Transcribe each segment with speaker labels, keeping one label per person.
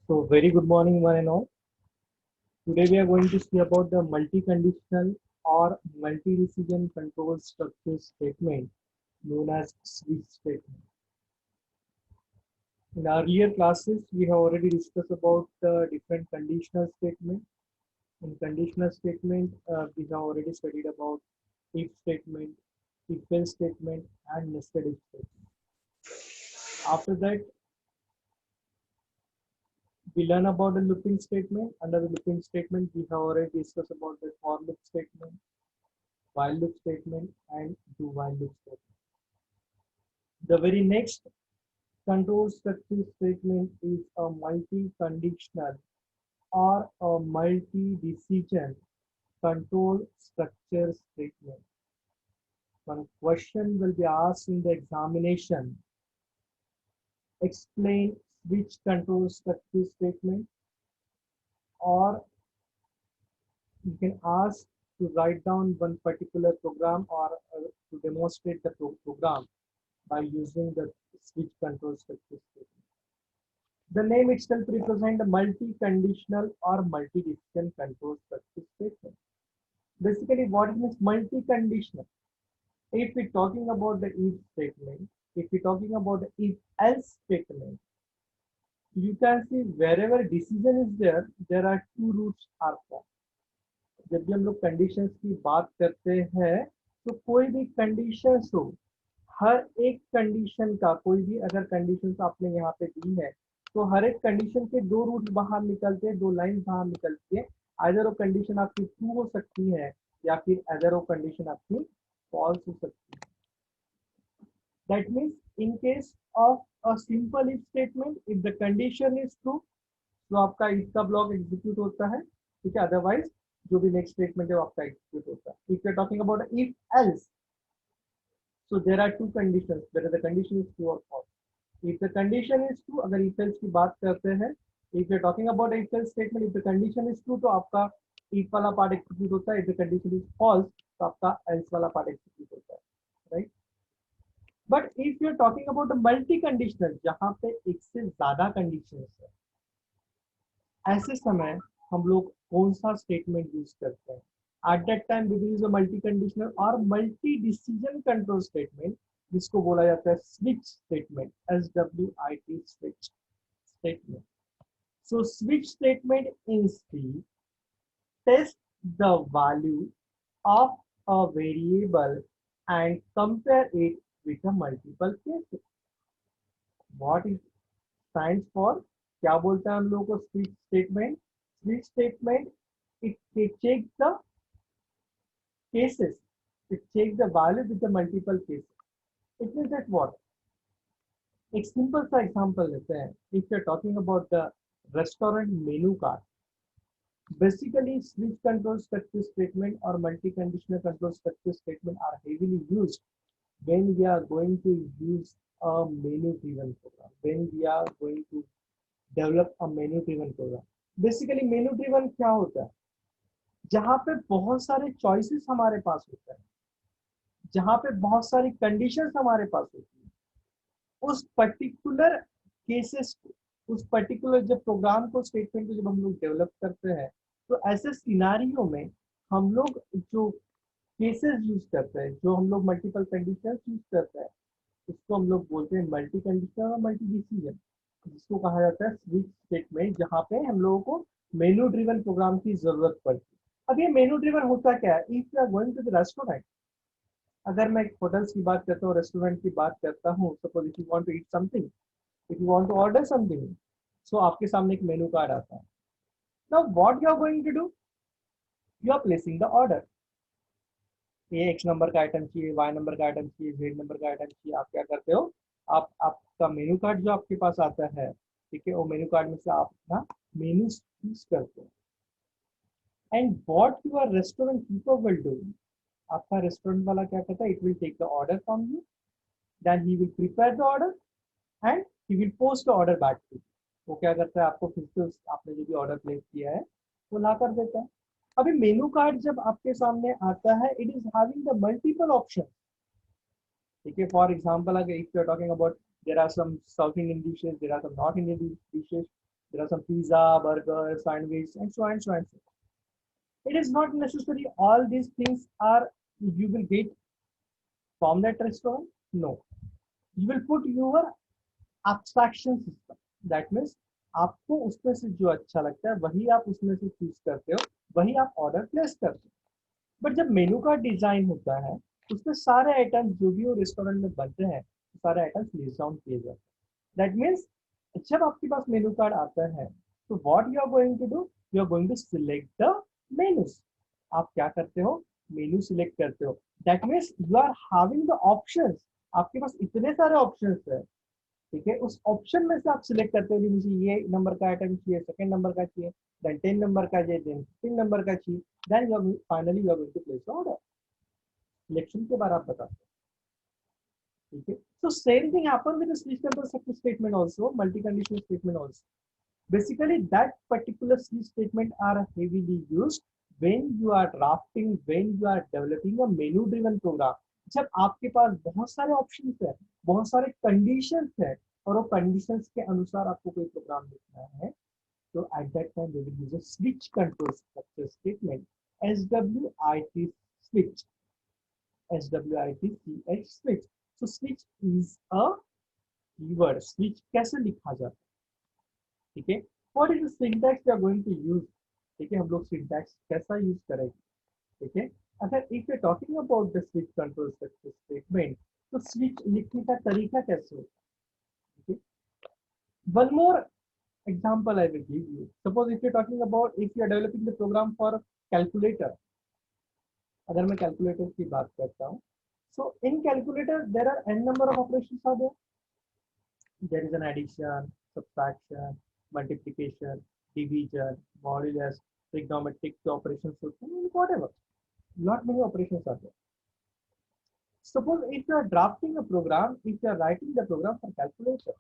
Speaker 1: So very good morning one and all. Today we are going to see about the multi-conditional or multi-decision control structure statement known as switch statement. In earlier classes, we have already discussed about the different conditional statement. In conditional statement, we have already studied about if statement, if else statement, and nested if statement. After that, we learn about the looping statement. Under the looping statement, we have already discussed about the for loop statement, while loop statement, and do while loop statement. The very next control structure statement is a multi-conditional or a multi-decision control structure statement. One question will be asked in the examination. Explain which control structure statement, or you can ask to write down one particular program or to demonstrate the program by using the switch control structure statement. The name itself represents a multi-conditional or multi-decision control structure statement. Basically, what means multi-conditional? If we're talking about the if statement, if we're talking about the if else statement, you can see wherever decision is there, there are two routes are formed. जब भी हम लोग conditions की बात करते हैं तो कोई भी कंडीशंस हो, हर एक कंडीशन का कोई भी अगर कंडीशंस आपने यहाँ पे दी है तो हर एक कंडीशन के दो रूट बाहर निकलते हैं, दो लाइन बाहर निकलती है। अदर वो कंडीशन आपकी ट्रू हो सकती है या फिर अदर वो कंडीशन आपकी फॉल्स हो सकती है। That means in case of a simple if statement, if the condition is true तो आपका इफ का ब्लॉक एग्जीक्यूट होता है, ठीक है। अदरवाइज जो भी नेक्स्ट स्टेटमेंट है वो आपका एग्जीक्यूट होता है। If you are talking about if else, so there are two conditions, whether the condition is true or false. If the condition is true, अगर if else की बात करते हैं, if you are talking about if else statement, if the condition is true तो आपका if वाला part execute होता है, if the condition is false तो आपका else वाला पार्ट एग्जीक्यूट होता है, right. But if you are talking about multi conditional, जहां पे एक से ज्यादा कंडीशन है, ऐसे समय हम लोग कौन सा स्टेटमेंट यूज करते हैं? At that time we use a multi conditional और मल्टी डिसीजन कंट्रोल स्टेटमेंट, जिसको बोला जाता है switch statement, SWIT switch statement. So switch statement is the test the value of a variable and compare it with a multiple cases. What it stands for? क्या बोलता है हम लोगों को switch statement? Switch statement it checks the cases, it checks the value with the multiple cases. It means that what? एक simple सा example लेते हैं। If you are talking about the restaurant menu card, basically switch control structure statement or multi-conditional control structure statement are heavily used when we are going to use a menu driven program, when we are going to develop a menu driven program. Basically menu driven क्या होता है? जहाँ पे बहुत सारे choices हमारे पास होते हैं, जहाँ पे बहुत सारी कंडीशंस हमारे पास होती है, उस पर्टिकुलर केसेस को, उस पर्टिकुलर जब प्रोग्राम को, स्टेटमेंट को जब हम लोग डेवलप करते हैं तो ऐसे सिनारियो में हम लोग जो केसेस यूज करते हैं, जो हम लोग मल्टीपल कंडीशंस यूज करते हैं, इसको हम लोग बोलते हैं मल्टी कंडीशनल और मल्टी डिसीजन, जिसको कहा जाता है स्विच स्टेटमेंट, जहाँ पे हम लोगों को मेनू ड्रिवन प्रोग्राम की जरूरत पड़ती है। अब ये मेनू ड्रिवन होता क्या है? If you are going to the restaurant, अगर मैं होटल्स की बात करता हूँ, रेस्टोरेंट की बात करता हूँ, suppose if you want to eat something, if you want to order something, so आपके सामने एक मेनू कार्ड आता है। Now what you are going to do? You are placing the order. ये एक्स नंबर का आइटम चाहिए, Y number का item चाहिए, जेड नंबर का आइटम चाहिए। आप क्या करते हो? आप आपका मेनू कार्ड जो आपके पास आता है, ठीक है, वो मेनू कार्ड में से आप अपना मेनू चूज करते हो। And what your restaurant keeper will do, आपका रेस्टोरेंट वाला क्या करता है? It will take the order from you, then he will prepare the order and he will post the order back to. वो क्या करता है? आपको फिर से आपने जो भी ऑर्डर प्लेस किया है वो ला कर देता है। अभी मेनू कार्ड जब आपके सामने आता है, it is having the multiple option, ठीक है। फॉर एग्जांपल, अगर if you are talking about there are some south Indian dishes, there are some north Indian dishes, There are some pizza, burger, sandwich, and so on and so on. It is not necessary all these things are you will get from that restaurant. No, you will put your abstraction system. That means आपको उसमें से जो अच्छा लगता है वही आप उसमें से चूज करते हो, वही आप ऑर्डर प्लेस करते हो. बट जब मेनू कार्ड डिजाइन होता है उसमें सारे आइटम जो भी वो रेस्टोरेंट में बनते हैं सारे आइटम्स लिस्ट डाउन किए जाते हैं. दैट मीन्स जब आपके पास मेनू कार्ड आता है तो what you are going to do, you are going to select the menus. आप क्या करते हो, मेनू सिलेक्ट करते हो. That means you are having the options. आपके पास इतने सारे ऑप्शंस है, ठीक है. उस ऑप्शन में से आप सिलेक्ट करते हो कि मुझे ये नंबर का आइटम चाहिए, सेकंड नंबर का चाहिए, देन 10 नंबर का चाहिए, देन 15 नंबर का चाहिए, then you finally you are going to place order. Selection के बाद आप बताते हो, ठीक है. So same thing happen with the switch control success statement also, multi conditional statement also. Basically, that particular C statement are heavily used when you are drafting, when you are developing a menu-driven program. जब आपके पास बहुत सारे options है, बहुत सारे conditions है और वो कंडीशंस के अनुसार आपको कोई प्रोग्राम लिखना है, तो at that time we will use a switch control structure statement, SWIT switch, SWIT switch. So switch is a keyword. Switch कैसे लिखा जाता है, ठीक है. What is the syntax we are going to use, ठीक है. हम लोग सिंटैक्स कैसा यूज करेंगे, ठीक है. अगर if you talking about the switch control statement, तो स्विच लिखने का तरीका कैसे होता है, ठीक है. One more example I will give you. Suppose if you talking about, if you are developing the program for calculator. अगर मैं कैलकुलेटर की बात करता हूँ, so in calculator there are N number of operations are there. There is an addition, subtraction, multiplication, division, modulus, trigonometric operations, whatever. Not many operations are there. Suppose if you are drafting a program, if you are writing the program for calculation,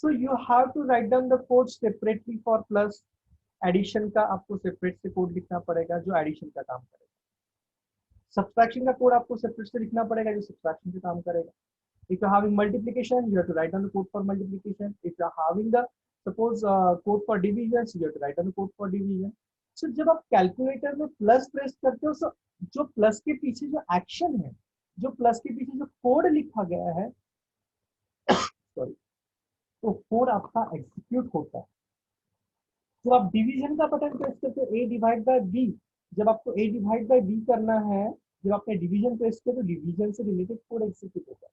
Speaker 1: so you have to write down the code separately for plus. Addition का आपको separate से code लिखना पड़ेगा जो addition का काम करेगा. Subtraction का code आपको separate से लिखना पड़ेगा जो subtraction का काम करेगा. If you're having multiplication, you have to write down the code for multiplication. If you're having the suppose code for division, so you have to write down the code for division. So जब आप calculator में plus press करते हो, so जो plus के पीछे जो action है, जो प्लस के पीछे जो कोड लिखा गया है, सॉरी, तो कोड आपका एग्जीक्यूट होता है. तो आप डिवीजन का बटन प्रेस करते हो, ए डिवाइड बाय बी. जब आपको ए डिवाइड बाय बी करना है, जब आपने डिवीजन प्रेस किया तो डिवीजन से रिलेटेड कोड एग्जीक्यूट होता है.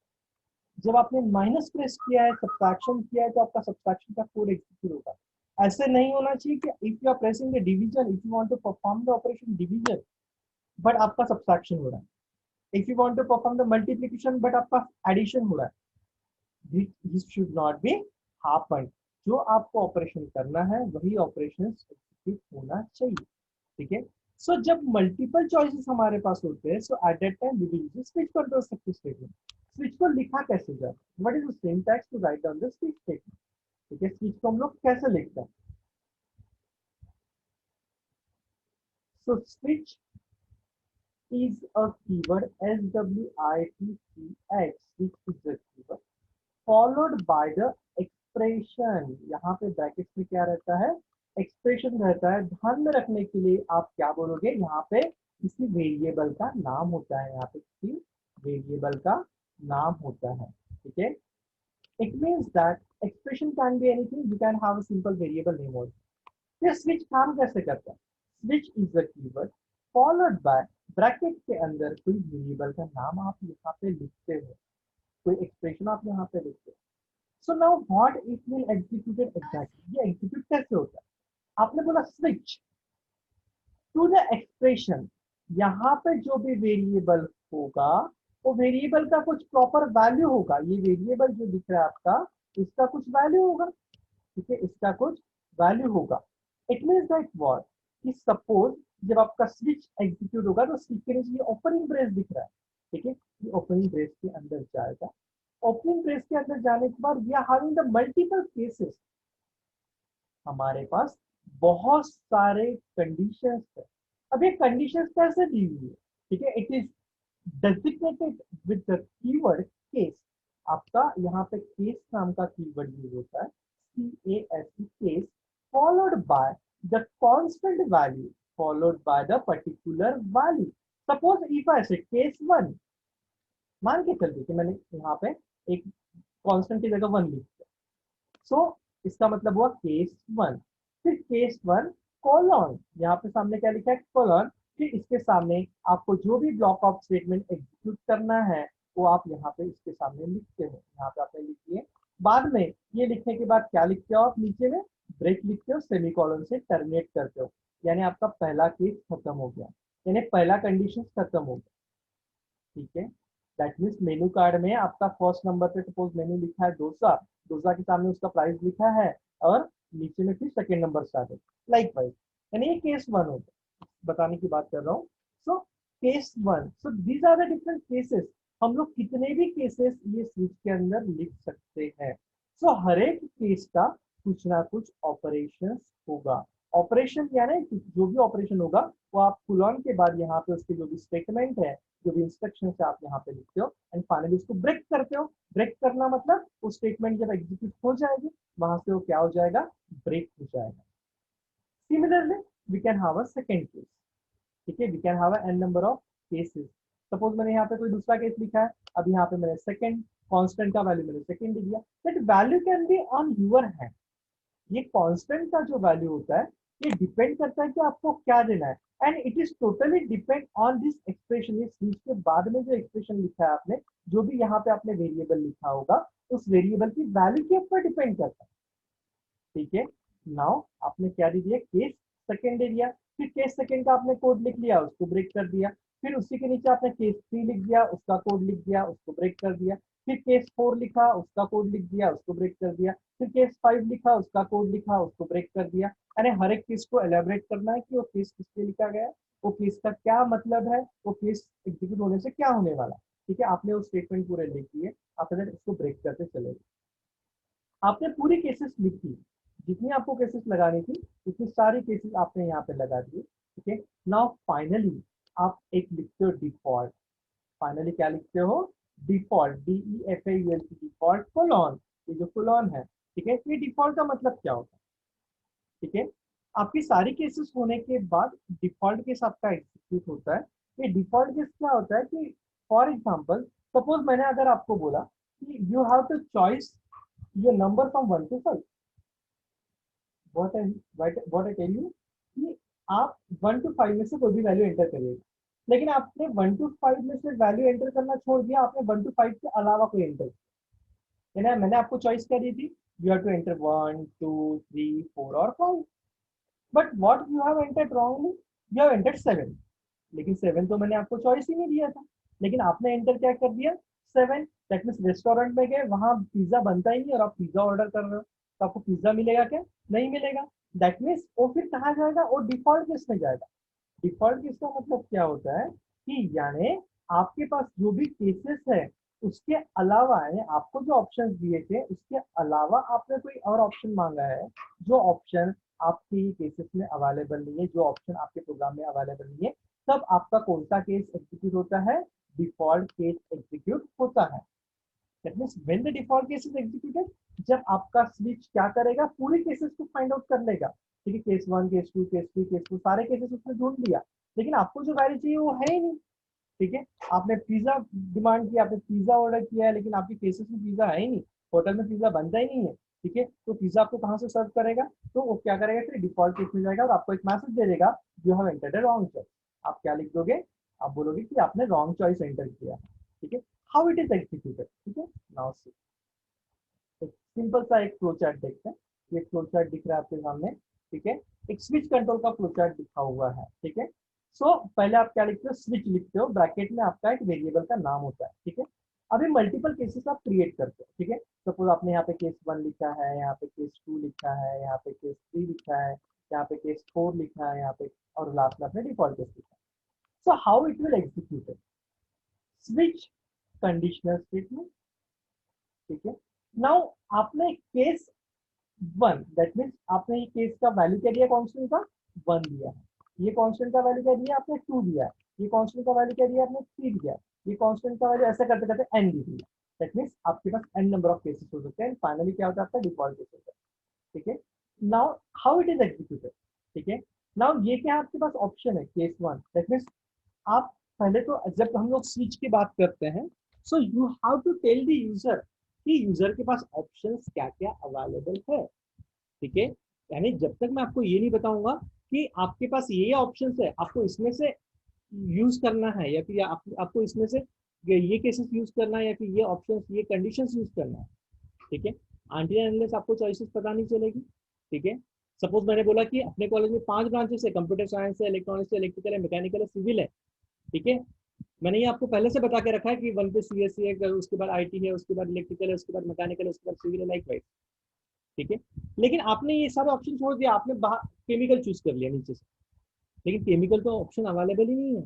Speaker 1: जब आपने माइनस प्रेस किया है, सब्ट्रैक्शन किया है, तो आपका सब्ट्रैक्शन का कोड एग्जीक्यूट होगा. ऐसे नहीं होना चाहिए कि if you are pressing the division, if you want to perform the operation division but आपका सब्ट्रैक्शन हो रहा है. If you want to perform the multiplication but आपका एडिशन हो रहा है. This should not be happen. जो आपको ऑपरेशन करना है वही ऑपरेशन एग्जीक्यूट होना चाहिए, ठीक है. सो जब मल्टीपल चॉइसेस हमारे पास होते हैं, so at that time we will use switch control success statement. Switch को लिखा कैसे जाए, what is the syntax to write down the switch statement, ठीक है. स्विच को हम लोग कैसे लिखते हैं, so switch is a keyword, SWITCH, which is a keyword followed by the expression. यहाँ पे ब्रैकेट्स में क्या रहता है, एक्सप्रेशन रहता है. ध्यान में रखने के लिए आप क्या बोलोगे, यहाँ पे किसी वेरिएबल का नाम होता है, यहाँ पे किसी वेरिएबल का नाम होता है, ठीक है. It means that expression can be anything. You can have a simple variable name also. ये स्विच काम कैसे करता है, switch is a keyword followed by bracket के अंदर कोई वेरिएबल का नाम आप यहाँ पे लिखते हो, कोई एक्सप्रेशन आप यहाँ पे लिखते हो. So now what it will executed exactly, ये एग्जीक्यूट कैसे होता है. आपने बोला स्विच टू द एक्सप्रेशन. यहाँ पे जो भी वेरिएबल होगा वो वेरिएबल का कुछ प्रॉपर वैल्यू होगा. ये वेरिएबल जो दिख रहा है आपका, इसका कुछ वैल्यू होगा, ठीक है, इसका कुछ वैल्यू होगा. इट मीन्स दैट व्हाट, कि सपोज जब आपका स्विच एग्जीक्यूट होगा तो स्विच के नीचे ये ओपनिंग ब्रेस दिख रहा है, ठीक है. ये ओपनिंग ब्रेस के अंदर जाएगा. ओपनिंग ब्रेस के अंदर जाने के बाद we are having the multiple cases. हमारे पास बहुत सारे कंडीशंस है. अब ये कंडीशंस कैसे दी हुई है, ठीक है. It is designated with the keyword case. आपका यहाँ पे केस नाम का कीवर्ड यूज होता है. CASE case followed by the constant value followed by the particular value. Suppose if I say case 1, मान के चलते कि मैंने यहाँ पे एक कांस्टेंट की जगह 1 लिख दिया, सो इसका मतलब हुआ केस 1, फिर केस 1 कोलन, यहाँ पे सामने क्या लिखा है कोलन, फिर इसके सामने आपको जो भी ब्लॉक ऑफ स्टेटमेंट एग्जीक्यूट करना है वो आप यहाँ पे इसके सामने लिखते हो, यहाँ पे आपने लिख दिए। बाद में ये लिखने के बाद क्या लिखते हो आप नीचे में, ब्रेक लिखते हो, सेमीकोलन से टर्मिनेट करते हो, यानी आपका पहला केस खत्म हो गया, यानी पहला कंडीशन खत्म हो गया। ठीक है, दैट मीन्स मेनू कार्ड में आपका फर्स्ट नंबर पे सपोज मेनू लिखा है डोसा, डोसा के सामने उसका प्राइस लिखा है और नीचे में फिर सेकेंड नंबर स्टार्ट है, लाइक वाइज, यानी ये केस 1 होता है, बताने की बात कर रहा हूँ। So case 1, so these are the different cases, हम लोग कितने भी केसेस ये स्विच के अंदर लिख सकते हैं। सो हर एक केस का कुछ ना कुछ ऑपरेशन होगा, ऑपरेशन यानी जो भी ऑपरेशन होगा वो आप कोलन के बाद यहाँ पे उसके जो भी स्टेटमेंट है, जो भी इंस्ट्रक्शन है आप यहाँ पे लिखते हो एंड फाइनली उसको ब्रेक करते हो। ब्रेक करना मतलब वो स्टेटमेंट जब एग्जीक्यूट हो जाएगी वहां से वो क्या हो जाएगा, ब्रेक हो जाएगा। Similarly we can have a second case, ठीक है, we can have n number of cases. Suppose मैंने यहाँ पे कोई दूसरा केस लिखा है, अब यहाँ पे मैंने सेकंड कांस्टेंट का वैल्यू मैंने सेकंड दिया, that value can be on your hand. ये कांस्टेंट का जो वैल्यू होता है ये डिपेंड करता है कि आपको क्या देना है and it is totally depend on this expression. ये स्विच के बाद में जो एक्सप्रेशन लिखा है आपने, जो भी यहाँ पे आपने वेरिएबल लिखा होगा उस वेरिएबल की वैल्यू के ऊपर डिपेंड करता है। ठीक है, नाउ आपने क्या दे दिया, केस सेकेंड दे दिया, फिर केस सेकेंड का आपने कोड लिख लिया, उसको ब्रेक कर दिया, फिर उसी के नीचे आपने केस 3 लिख दिया, उसका कोड लिख दिया, उसको ब्रेक कर दिया, फिर केस 4 लिखा, उसका कोड लिख दिया, उसको ब्रेक कर दिया, फिर केस 5 लिखा, उसका कोड लिखा, उसको ब्रेक कर दिया। यानी हर एक केस को एलेबरेट करना है कि वो केस किसके लिखा गया है, वो केस का क्या मतलब है, वो केस एग्जीक्यूट होने से क्या होने वाला। ठीक है, आपने वो स्टेटमेंट पूरे लिख दिए, आप इसको ब्रेक करते चले गए, आपने पूरी केसेस लिखी, जितनी आपको केसेस लगानी थी उतनी सारी केसेस आपने यहाँ पे लगा दिए। ठीक है, नाउ फाइनली आप एक लिखते हो डिफॉल्ट, फाइनली क्या लिखते हो, डिफॉल्ट, DEFAULT, डिफॉल्ट कोलन, ये जो कोलन है। ठीक है, ये डिफॉल्ट का मतलब क्या होता है, ठीक है, आपकी सारी केसेस होने के बाद डिफॉल्ट केस आपका एग्जीक्यूट होता है। ये डिफॉल्ट केस क्या होता है कि फॉर एग्जांपल सपोज मैंने अगर आपको बोला कि you have to choice your number from 1 to 5, what I tell you कि आप 1 to 5 में से कोई भी वैल्यू एंटर करिएगा, लेकिन आपने 1 to 5 में से वैल्यू एंटर करना छोड़ दिया, आपने 1 to 5 के अलावा कोई एंटर किया, मैंने आपको चॉइस क्या दी थी, यू हैव टू एंटर 1 2 3 4 और 5, but what you have entered wrongly, you have entered 7, लेकिन 7 तो मैंने आपको चॉइस ही नहीं दिया था, लेकिन आपने एंटर क्या कर दिया, 7। दैट मीन्स रेस्टोरेंट में गए, वहां पिज्जा बनता ही नहीं और आप पिज्जा ऑर्डर कर रहे हो, तो आपको पिज्जा मिलेगा क्या, नहीं मिलेगा। दैट मीन्स वो फिर कहाँ जाएगा, वो डिफॉल्ट केस में जाएगा। डिफॉल्ट केस का मतलब क्या होता है कि यानी आपके पास जो भी केसेस है उसके अलावा है, आपको जो ऑप्शन दिए थे उसके अलावा आपने कोई और ऑप्शन मांगा है, जो ऑप्शन आपके केसेस में अवेलेबल नहीं है, जो ऑप्शन आपके प्रोग्राम में अवेलेबल नहीं है, तब आपका कौन सा केस एग्जीक्यूट होता है, डिफॉल्ट केस एग्जीक्यूट होता है। That means when the default case is executed, जब आपका स्विच क्या करेगा, पूरी केसेस को फाइंड आउट कर लेगा। ठीक है, केस 1 केस 2 केस 3 केस 4 सारे केसेस उसने ढूंढ लिया, लेकिन आपको जो वैल्यू चाहिए वो है ही नहीं। ठीक है, आपने पिज्जा डिमांड किया, आपने पिज्जा ऑर्डर किया है, लेकिन आपके केसेस में पिज्जा है ही नहीं, होटल में पिज्जा बनता ही नहीं है। ठीक है, तो पिज्जा आपको कहाँ से सर्व करेगा, तो वो क्या करेगा, फिर डिफॉल्ट केस में जाएगा और आपको एक मैसेज दे देगा, you have entered a wrong choice. आप क्या लिख दोगे, आप बोलोगे कि आपने रॉन्ग चॉइस एंटर किया। ठीक है, हाउ इट इज एग्जीक्यूटेड। ठीक है, नाउ सी एक सिंपल सा एक फ्लो चार्ट देखते हैं, ये फ्लो चार्ट दिख रहा है आपके सामने। ठीक है, एक स्विच कंट्रोल का फ्लो चार्ट दिखा हुआ है। ठीक है, सो पहले आप क्या लिखते हो, स्विच लिखते हो, ब्रैकेट में आपका एक वेरिएबल का नाम होता है। ठीक है, अभी मल्टीपल केसेस आप क्रिएट करते हो। ठीक है, सपोज आपने यहाँ पे केस 1 लिखा है, यहाँ पे केस 2 लिखा है, यहाँ पे केस 3 लिखा है, यहाँ पे केस 4 लिखा है, यहाँ पे और लास्ट में आपने डिफॉल्ट केस लिखा है। So how it will execute, switch conditional statement. ठीक है, नाउ आपने केस 1, दैट मीन्स आपने ये केस का वैल्यू क्या दिया, कांस्टेंट का 1 दिया है, ये कांस्टेंट का वैल्यू क्या दिया आपने 2 दिया है, ये कांस्टेंट का वैल्यू क्या दिया आपने 3 दिया, ये कांस्टेंट का वैल्यू ऐसे करते करते n दे दिया। दैट मीन्स आपके पास n नंबर ऑफ केसेस हो सकते हैं, फाइनली क्या होता है आपका डिफॉल्ट केस होता है। ठीक है। Now how it is executed, ठीक है। नाउ ये क्या आपके पास ऑप्शन है, केस वन, दैट मीन्स आप पहले तो जब हम लोग स्विच की बात करते हैं, so you have to tell the user कि यूजर के पास ऑप्शंस क्या क्या अवेलेबल है, ठीक है। यानी जब तक मैं आपको ये नहीं बताऊंगा कि आपके पास ये ऑप्शंस है, आपको इसमें से यूज करना है, या फिर आपको इसमें से ये केसेस यूज करना है, या फिर ये ऑप्शंस, ये कंडीशंस यूज करना है, ठीक है। अनटिल अनलेस आपको चॉइसेस पता नहीं चलेगी, ठीक है। सपोज मैंने बोला कि अपने कॉलेज में 5 ब्रांचेस है, कंप्यूटर साइंस है, इलेक्ट्रॉनिक्स है, इलेक्ट्रिकल है, मैकेनिकल है, सिविल है, ठीक है। मैंने ये आपको पहले से बता के रखा है कि वन पे सीएससी है, उसके बाद आईटी है, उसके बाद इलेक्ट्रिकल है, उसके बाद मैकेनिकल है, उसके बाद सिविल है, लाइक वाइज, ठीक है। लेकिन आपने ये सारे ऑप्शन छोड़ दिया, आपने केमिकल चूज कर लिया नीचे से, लेकिन केमिकल तो ऑप्शन अवेलेबल ही नहीं है।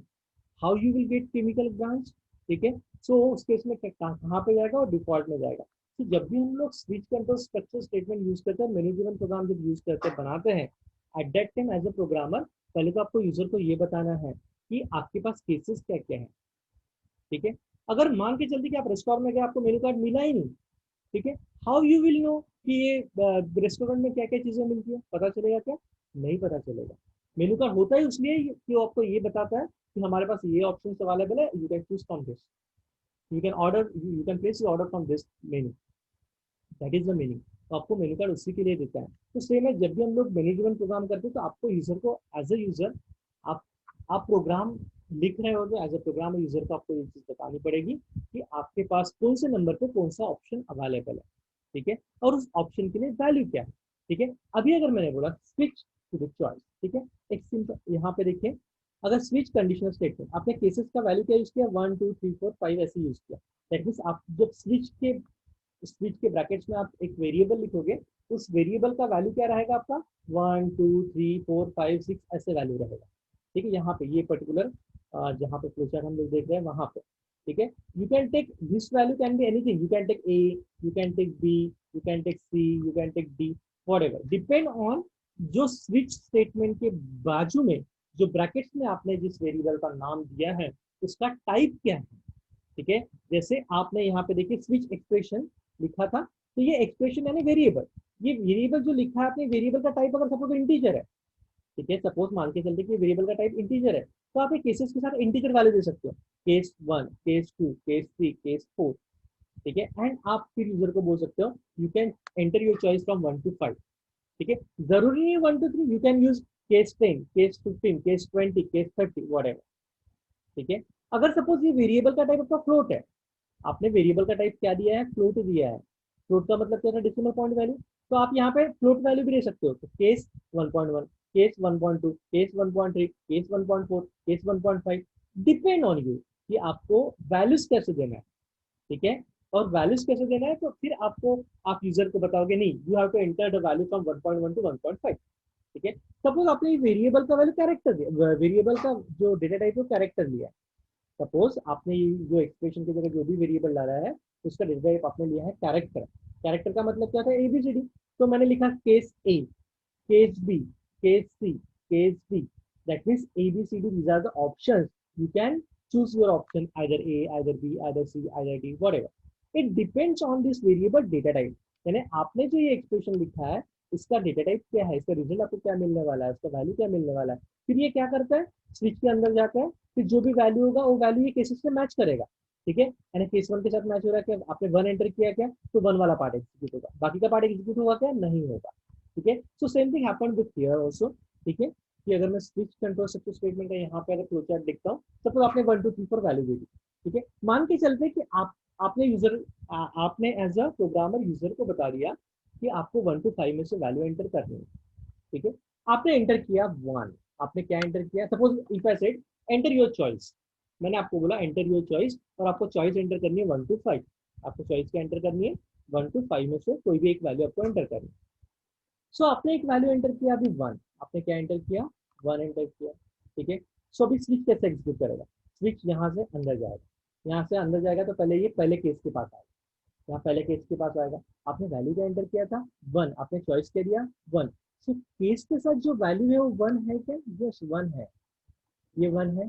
Speaker 1: How you will get chemical branch, ठीक है। सो उस केस में कहाँ पे जाएगा, और डिफॉल्ट में जाएगा। तो जब भी हम लोग switch control structure statement use करते हैं, मैनेजमेंट प्रोग्राम जब यूज करते बनाते हैं, at that time as a programmer पहले तो आपको यूजर को ये बताना है कि आपके पास केसेस क्या क्या है, ठीक है। अगर मान के चलते कि आप रेस्टोरेंट में गए, आपको मेनू कार्ड मिला ही नहीं, ठीक है, हाउ यू विल नो कि ये रेस्टोरेंट में क्या क्या चीजें मिलती है, पता चलेगा क्या, नहीं पता चलेगा। मेनू कार्ड होता है इसलिए कि वो आपको ये बताता है कि हमारे पास ये ऑप्शन अवेलेबल है, you can choose from this, you can order, you can place your order from this menu, that is the meaning. तो आपको मेनू कार्ड उसी के लिए देता है। तो सेम है, जब भी हम लोग मैनेजमेंट प्रोग्राम करते हैं तो आपको यूजर को एज ए यूजर, आप आप प्रोग्राम लिख रहे हो तो एज ए प्रोग्राम यूजर को आपको ये चीज बतानी पड़ेगी कि आपके पास कौन से नंबर पे कौन सा ऑप्शन अवेलेबल है, ठीक है, और उस ऑप्शन के लिए वैल्यू क्या है, ठीक है। अभी अगर मैंने बोला स्विच टू द चॉइस, ठीक है, एक सिंपल यहाँ पे देखिए, अगर स्विच कंडीशनल स्टेटमेंट आपने केसेस का वैल्यू क्या यूज किया, 1 2 3 4 5 ऐसे यूज किया, दैट मीन्स आप जब स्विच के ब्रैकेट्स में आप एक वेरिएबल लिखोगे, उस वेरिएबल का वैल्यू क्या रहेगा आपका, 1 2 3 4 5 6 ऐसे वैल्यू रहेगा, ठीक है। यहाँ पे ये पर्टिकुलर जहाँ पे फ्लोचार्ट हम लोग देख रहे हैं वहां पे, ठीक है। You can take this value, can be anything, you can take A, you can take B, you can take C, you can take D, whatever, depend on जो स्विच स्टेटमेंट के बाजू में जो ब्रैकेट्स में आपने जिस वेरिएबल का नाम दिया है उसका टाइप क्या है, ठीक है। जैसे आपने यहाँ पे देखिए स्विच एक्सप्रेशन लिखा था, तो ये एक्सप्रेशन यानी वेरिएबल, ये वेरिएबल जो लिखा है आपने, वेरिएबल का टाइप अगर सपोज इंटीजर है, ठीक है, सपोज मान के चलते कि वेरिएबल का टाइप इंटीजर है, तो आप केसेस के साथ इंटीजर वैल्यू दे सकते हो, केस 1, केस 2, केस 3, केस 4, ठीक है। एंड आप फिर यूजर को बोल सकते हो you can enter your choice from 1 to 5, ठीक है। जरूरी नहीं 1 to 3, you can use case 10, case 15, case 20, case 30, whatever, ठीक है। अगर सपोज ये वेरिएबल का टाइप आपका फ्लोट है, आपने वेरिएबल का टाइप क्या दिया है, फ्लोट दिया है, फ्लोट का मतलब क्या है, डेसिमल पॉइंट वैल्यू, तो आप यहाँ पे फ्लोट वैल्यू भी दे सकते हो, तो case 1.1, case 1.2, case 1.3, case 1.4, case 1.5, depend on you कि आपको वैल्यूज कैसे देना है, ठीक है। और वैल्यूज कैसे देना है तो फिर आपको, आप यूजर को बताओगे नहीं, you have to enter the value from 1.1 to 1.5, ठीक है। सपोज आपने वेरिएबल का वैल्यू कैरेक्टर दिया, वेरिएबल का जो डेटा टाइप है कैरेक्टर लिया है, सपोज आपने जो एक्सप्रेशन की जगह जो भी वेरिएबल डाला है उसका डेटा टाइप आपने लिया है कैरेक्टर, कैरेक्टर का मतलब क्या था, एबीसीडी, तो मैंने लिखा case A, case B, case C, case D, that means ABCD, these are the options, you can choose your option either A, either B, either C, either D, whatever. It depends on this variable data type. यानी आपने जो ये expression लिखा है इसका data type क्या है, इसका रिजल्ट आपको क्या मिलने वाला है, इसका वैल्यू क्या मिलने वाला है, फिर ये क्या करता है, स्विच के अंदर जाता है, फिर जो भी वैल्यू होगा वो वैल्यू ये केसेस से मैच करेगा, ठीक है। यानी केस 1 के साथ मैच हो रहा है कि आपने 1 एंटर किया क्या, तो 1 वाला पार्ट एग्जीक्यूट होगा, बाकी का पार्ट एग्जीक्यूट होगा क्या, नहीं होगा, ठीक है। So same thing happened with here also, ठीक है, कि अगर मैं स्विच कंट्रोल स्ट्रक्चर स्टेटमेंट है यहाँ पे अगर फ्लोचार्ट देखता हूँ, सपोज आपने 1 2 3 4 वैल्यू दे दी, ठीक है, मान के चलते कि आपने आपने एज अ प्रोग्रामर यूजर को बता दिया कि आपको 1 to 5 में से वैल्यू एंटर करनी है, ठीक है। आपने एंटर किया 1, आपने क्या एंटर किया, suppose if I said enter your choice, मैंने आपको बोला एंटर योर चॉइस, और आपको चॉइस एंटर करनी है 1 to 5, आपको चॉइस क्या एंटर करनी है, 1 to 5 में से कोई भी एक वैल्यू आपको एंटर करनी है। सो आपने एक वैल्यू एंटर किया अभी 1, आपने क्या एंटर किया, 1 एंटर किया, ठीक है। सो अभी स्विच कैसे एग्जीक्यूट करेगा, स्विच यहाँ से अंदर जाएगा, यहाँ से अंदर जाएगा तो पहले ये पहले केस के पास आएगा, यहाँ पहले केस के पास आएगा, आपने वैल्यू क्या एंटर किया था 1, आपने चॉइस क्या दिया 1, सो केस के साथ जो वैल्यू है वो 1 है क्या, यस 1 है, ये 1 है,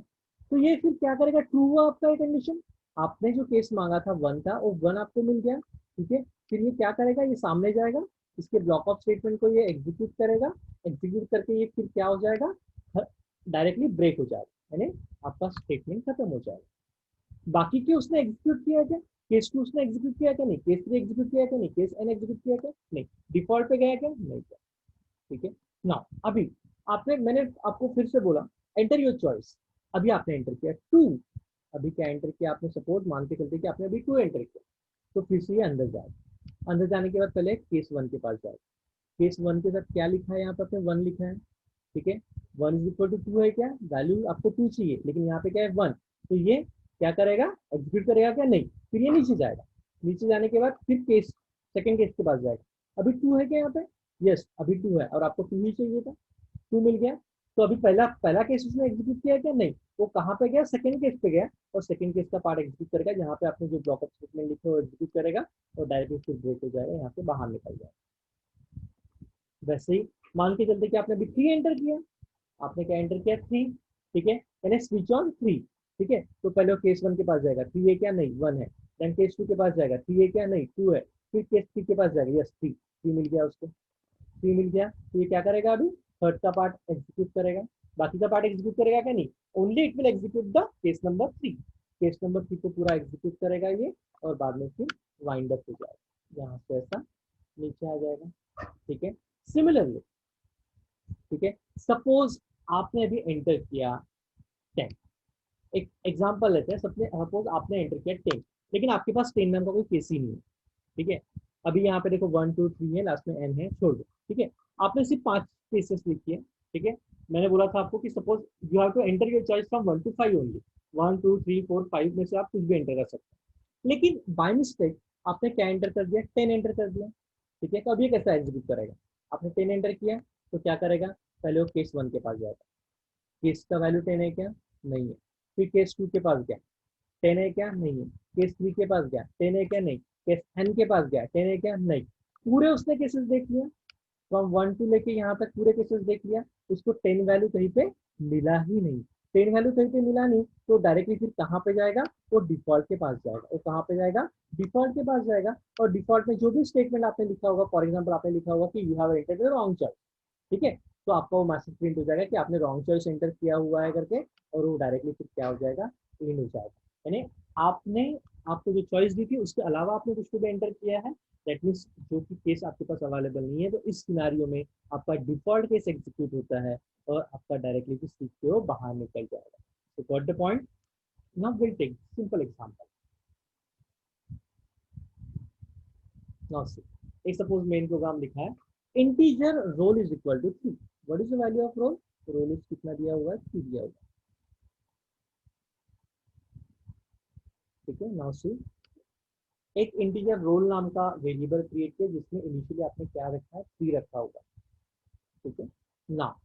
Speaker 1: तो ये फिर क्या करेगा, ट्रू हुआ आपका ये कंडीशन, आपने जो केस मांगा था 1 था वो 1 आपको मिल गया, ठीक है। फिर ये क्या करेगा, ये सामने जाएगा,
Speaker 2: इसके ब्लॉक ऑफ स्टेटमेंट को ये एग्जीक्यूट करेगा, एग्जीक्यूट करके ये फिर क्या हो जाएगा, डायरेक्टली ब्रेक हो जाएगा, यानी आपका स्टेटमेंट खत्म हो जाएगा। बाकी के उसने एग्जीक्यूट किया क्या, केस 2 उसने एग्जीक्यूट किया क्या, नहीं, केस 3 एग्जीक्यूट किया क्या, नहीं, केस n एग्जीक्यूट किया क्या, नहीं, डिफॉल्ट पे गया क्या, नहीं गया। ठीक है ना। अभी आपने, मैंने आपको फिर से बोला एंटर योर चॉइस, अभी आपने एंटर किया 2, अभी क्या एंटर किया आपने, सपोज मान के चलते कि आपने अभी 2 एंटर किया, तो फिर से ये अंदर जाएगा, अंदर जाने के बाद पहले केस 1 के पास जाएगा, केस 1 के साथ क्या लिखा है, यहाँ पर आपने 1 लिखा है, ठीक है, 1 इज इक्वल टू 2 है क्या, वैल्यू आपको 2 चाहिए, लेकिन यहाँ पे क्या है 1, तो ये क्या करेगा, एग्जीक्यूट करेगा क्या, नहीं, फिर ये नीचे जाएगा, नीचे जाने के बाद फिर केस सेकंड केस के पास जाएगा, अभी 2 है क्या यहाँ पे, यस अभी 2 है, और आपको 2 ही चाहिए था, 2 मिल गया, तो अभी पहला पहला केस उसने एग्जीक्यूट किया क्या, नहीं, वो कहाँ पे गया, सेकंड केस पे गया, और सेकंड केस का पार्ट एग्जीक्यूट करेगा, जहाँ पे आपने जो ब्लॉक ऑफ स्टेटमेंट लिखे वो एग्जीक्यूट करेगा, और डायरेक्टली फिर ब्रेक हो जाएगा, यहाँ से बाहर निकल जाएगा। वैसे ही मान के चलते कि आपने अभी 3 एंटर किया, आपने क्या एंटर किया 3, ठीक है, यानी स्विच ऑन 3, ठीक है, तो पहले वो केस 1 के पास जाएगा, 3 है क्या, नहीं 1 है, देन केस 2 के पास जाएगा, 3 है क्या, नहीं 2 है, फिर केस 3 के पास जाएगा, यस 3, 3 मिल गया उसको, 3 मिल गया, तो ये क्या करेगा, अभी थर्ड का पार्ट एग्जीक्यूट करेगा, बाकी का पार्ट एग्जीक्यूट करेगा क्या, नहीं, only it will execute the case number 3, case number 3 को पूरा एग्जीक्यूट करेगा ये, और बाद में फिर वाइंड अप हो जाएगा, यहाँ से ऐसा नीचे आ जाएगा। ठीक है, सिमिलरली, ठीक है, सपोज आपने अभी एंटर किया 10, एक एग्जांपल लेते हैं, सपोज आपने एंटर किया 10, लेकिन आपके पास 10 नाम का कोई केस ही नहीं है, ठीक है, अभी यहाँ पे देखो 1 2 3 है, लास्ट में n है, छोड़ दो, ठीक है, आपने सिर्फ 5 केसेस लिखी है, ठीक है, मैंने बोला था आपको कि suppose you have to enter your choice from 1 to 5 only, 1 2 3 4 5 में से आप कुछ भी एंटर कर सकते हैं, लेकिन बाय मिस्टेक आपने क्या एंटर कर दिया, 10 एंटर कर दिया, ठीक है, तो अब ये कैसा एग्जीक्यूट करेगा, आपने 10 एंटर किया, तो क्या करेगा, पहले वो केस 1 के पास जाएगा, केस का वैल्यू 10 है क्या, नहीं है, फिर केस 2 के पास गया, 10 है क्या, नहीं है, केस 3 के पास गया, 10 है क्या, नहीं, केस n के पास गया, 10 है क्या, नहीं, पूरे उसने केसेस देख लिया, फ्रॉम 1 टू लेके यहाँ तक पूरे केसेस देख लिया, उसको 10 वैल्यू कहीं पे मिला ही नहीं, 10 वैल्यू कहीं पे मिला नहीं, तो डायरेक्टली फिर कहाँ पे जाएगा, वो डिफॉल्ट के पास जाएगा, वो कहाँ पे जाएगा, डिफॉल्ट के पास जाएगा, और डिफॉल्ट में जो भी स्टेटमेंट आपने लिखा होगा, फॉर एग्जाम्पल आपने लिखा होगा कि you have entered the wrong choice, ठीक है, तो आपका वो मैसेज प्रिंट हो जाएगा कि आपने रॉन्ग चॉइस एंटर किया हुआ है करके, और वो डायरेक्टली फिर क्या हो जाएगा, क्लीन हो जाएगा, यानी आपने, आपको जो चॉइस दी थी उसके अलावा आपने कुछ भी एंटर किया है, दैट मीन्स जो कि केस आपके पास अवेलेबल नहीं है, तो इस सिनारियो में आपका डिफॉल्ट केस एग्जीक्यूट होता है, और आपका डायरेक्टली भी सीख के वो बाहर निकल जाएगा। So got the point? Now we'll take simple example. Now see, एक suppose main program लिखा है, integer roll is equal to 3. What is the value of roll? Roll is कितना दिया हुआ है, 3 दिया हुआ है, ठीक है। Now see, एक इंटीजर रोल नाम का वेरिएबल क्रिएट किया, जिसमें इनिशियली आपने क्या रखा है, 3 रखा होगा, ठीक है ना।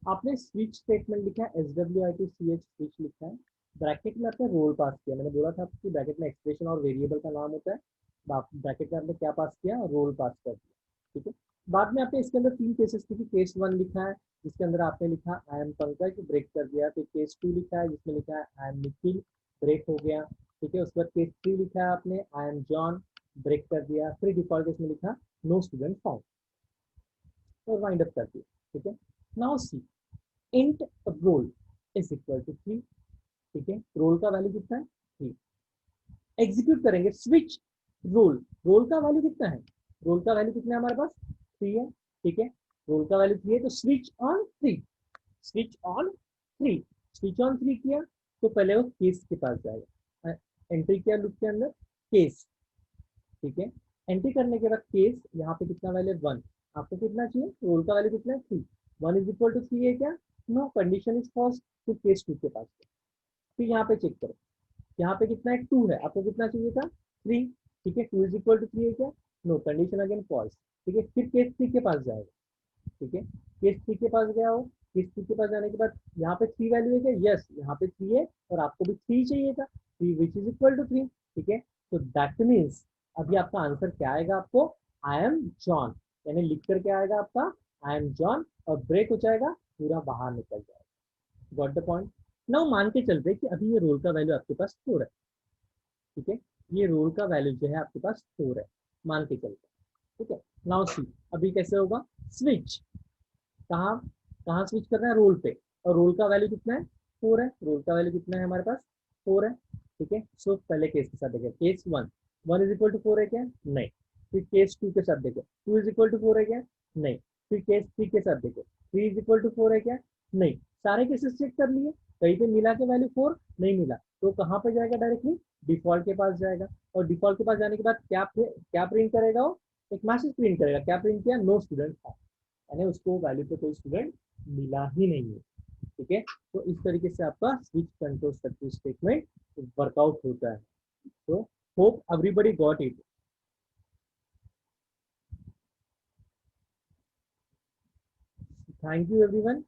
Speaker 2: आपने स्विच स्टेटमेंट लिखा है, swit स्विच लिखा है, ब्रैकेट में आपने रोल पास किया, मैंने बोला था आपकी ब्रैकेट में एक्सप्रेशन और वेरिएबल का नाम होता है, ब्रैकेट में आपने क्या पास किया, रोल पास कर दिया, ठीक है। बाद में आपने इसके अंदर 3 केसेस लिखी, केस 1 लिखा है जिसके अंदर आपने लिखा आई एम पंकज, ब्रेक कर दिया, फिर केस 2 लिखा है जिसमें लिखा है आई एम निखिल, ब्रेक हो गया, ठीक है, उसके बाद केस 3 लिखा है आपने आई एम जॉन, ब्रेक कर दिया, फिर डिफॉल्ट केस में लिखा नो स्टूडेंट फाउंड, और वाइंड अप कर दिया, ठीक है। Now C, int roll is equal to 3, ठीक है, रोल का वैल्यू कितना है, 3, एग्जीक्यूट करेंगे स्विच रोल, रोल का वैल्यू कितना है, रोल का वैल्यू कितना है हमारे पास, 3 है, ठीक है, रोल का वैल्यू 3 है, तो switch on 3, switch on 3, switch on 3 किया, तो पहले वो केस के पास जाएगा, एंट्री किया लूप के अंदर केस, ठीक है, एंट्री करने के बाद केस, यहाँ पे कितना वैल्यू 1, आपको कितना चाहिए, रोल का वैल्यू कितना है 3, 1 इज इक्वल टू 3 है क्या, नो, कंडीशन इज फॉल्स, तो केस 2 के पास, फिर यहाँ पे चेक करो, यहाँ पे कितना है 2 है, आपको कितना चाहिए था 3, ठीक है, 2 इज इक्वल टू 3 है क्या, नो, कंडीशन अगेन फॉल्स, ठीक है, फिर केस 3 के पास जाएगा, ठीक है, केस 3 के पास गया हो, केस 3 के पास जाने के बाद यहाँ पे 3 वैल्यू है क्या, यस यहाँ पे 3 है, और आपको भी 3 चाहिए था, 3 विच इज इक्वल टू 3, ठीक है, तो दैट मीन्स अभी आपका आंसर क्या आएगा, आपको आई एम जॉन, यानी लिख कर क्या आएगा आपका आई एम जॉन, और ब्रेक हो जाएगा, पूरा बाहर निकल जाएगा, गॉट द पॉइंट। नाउ मान के चलते कि अभी ये रोल का वैल्यू आपके पास 4 है, ठीक है, ये रोल का वैल्यू जो है आपके पास 4 है, मान के चलते, ठीक है। नाउ सी, अभी कैसे होगा, स्विच, कहाँ कहाँ स्विच करना है, रोल पे, और रोल का वैल्यू कितना है, 4 है, रोल का वैल्यू कितना है हमारे पास, 4 है, ठीक है। सो पहले केस के साथ देखें, केस 1, 1 इज इक्वल टू 4 है क्या, नहीं। फिर केस 2 के साथ देखो, 2 इज इक्वल टू 4 है क्या, नहीं। फिर केस 3 के साथ देखो, 3 इज इक्वल टू 4 है क्या, नहीं। सारे केसेस चेक कर लिए, कहीं पे मिला के वैल्यू 4 नहीं मिला, तो कहाँ पे जाएगा, डायरेक्टली डिफॉल्ट के पास जाएगा, और डिफॉल्ट के पास जाने के बाद क्या प्रिंट करेगा वो, एक मैसेज प्रिंट करेगा, क्या प्रिंट किया, नो स्टूडेंट, यानी उसको वैल्यू पे कोई स्टूडेंट मिला ही नहीं है, ठीक है। तो इस तरीके से आपका switch control success statement workout होता है। तो hope everybody got it. Thank you everyone.